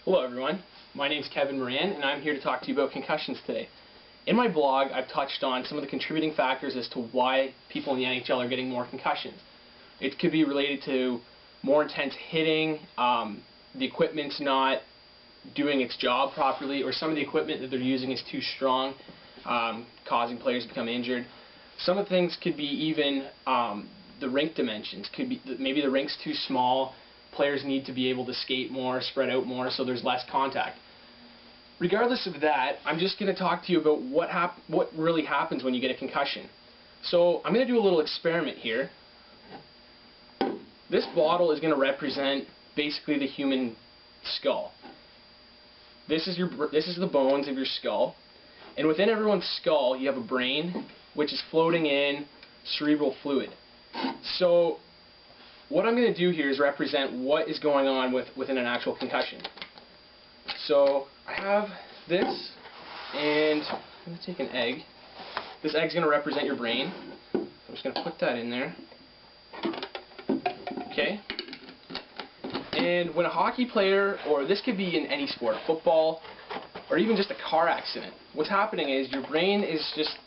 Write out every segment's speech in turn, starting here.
Hello everyone, my name is Kevin Moran and I'm here to talk to you about concussions today. In my blog I've touched on some of the contributing factors as to why people in the NHL are getting more concussions. It could be related to more intense hitting, the equipment's not doing its job properly, or some of the equipment that they're using is too strong, causing players to become injured. Some of the things could be even the rink dimensions. Could be maybe the rink's too small. Players need to be able to skate more, spread out more, so there's less contact. Regardless of that, I'm just going to talk to you about what really happens when you get a concussion. So I'm going to do a little experiment here. This bottle is going to represent basically the human skull. This is the bones of your skull, and within everyone's skull you have a brain which is floating in cerebral fluid. So what I'm going to do here is represent what is going on within an actual concussion. So I have this, and I'm going to take an egg. This egg's going to represent your brain. So I'm just going to put that in there. Okay. And when a hockey player, or this could be in any sport, football, or even just a car accident, what's happening is your brain is just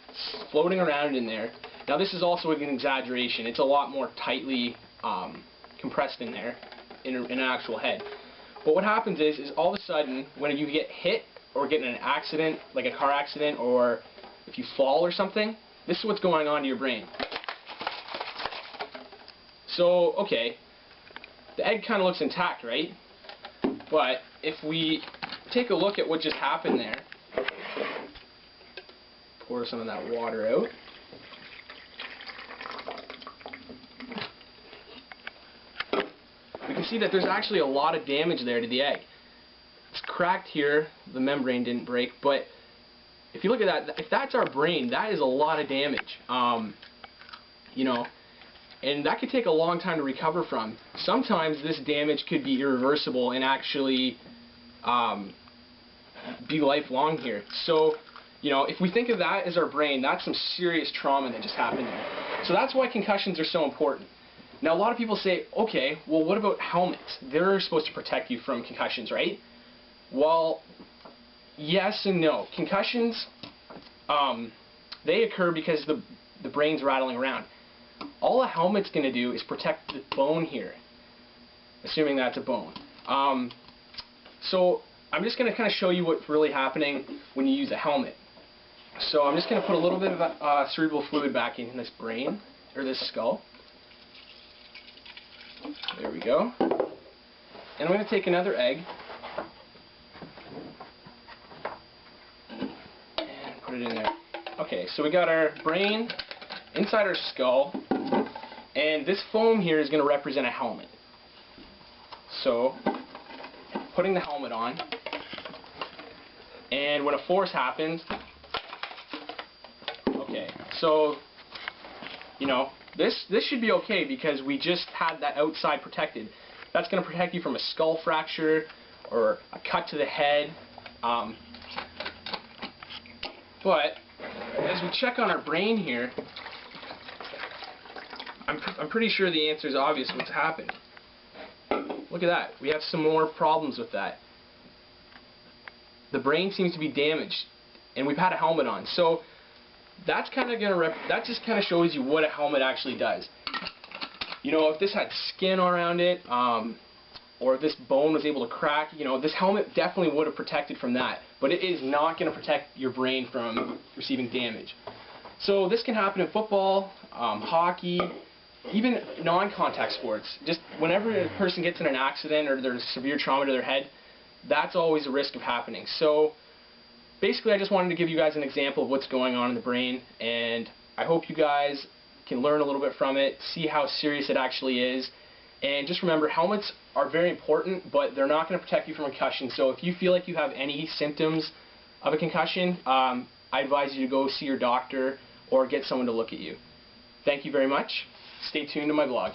floating around in there. Now this is also an exaggeration. It's a lot more tightly compressed in there, in an actual head. But what happens is all of a sudden, when you get hit or get in an accident, like a car accident, or if you fall or something, this is what's going on to your brain. So, okay, the egg kind of looks intact, right? But if we take a look at what just happened there, pour some of that water out. We can see that there's actually a lot of damage there to the egg. It's cracked here, the membrane didn't break, but if you look at that, if that's our brain, that is a lot of damage. You know, and that could take a long time to recover from. Sometimes this damage could be irreversible and actually be lifelong here. So, you know, if we think of that as our brain, that's some serious trauma that just happened there. So that's why concussions are so important. Now a lot of people say, okay, well what about helmets? They're supposed to protect you from concussions, right? Well, yes and no. Concussions, they occur because the brain's rattling around. All a helmet's going to do is protect the bone here, assuming that's a bone. So I'm just going to kind of show you what's really happening when you use a helmet. So I'm just going to put a little bit of cerebral fluid back in this brain, or this skull. There we go. And I'm going to take another egg and put it in there. Okay, so we got our brain inside our skull, and this foam here is going to represent a helmet. So, putting the helmet on, and when a force happens, okay, so, you know, this should be okay because we just had that outside protected. That's going to protect you from a skull fracture or a cut to the head. But as we check on our brain here, I'm pretty sure the answer is obvious what's happened. Look at that. We have some more problems with that. The brain seems to be damaged, and we've had a helmet on. So that's kind of that just kind of shows you what a helmet actually does. You know, if this had skin around it, or if this bone was able to crack, you know, this helmet definitely would have protected from that. But it is not going to protect your brain from receiving damage. So this can happen in football, hockey, even non-contact sports. Just whenever a person gets in an accident or there's severe trauma to their head, that's always a risk of happening. So basically I just wanted to give you guys an example of what's going on in the brain, and I hope you guys can learn a little bit from it, see how serious it actually is. And just remember, helmets are very important, but they're not going to protect you from concussion. So if you feel like you have any symptoms of a concussion, I advise you to go see your doctor or get someone to look at you. Thank you very much. Stay tuned to my blog.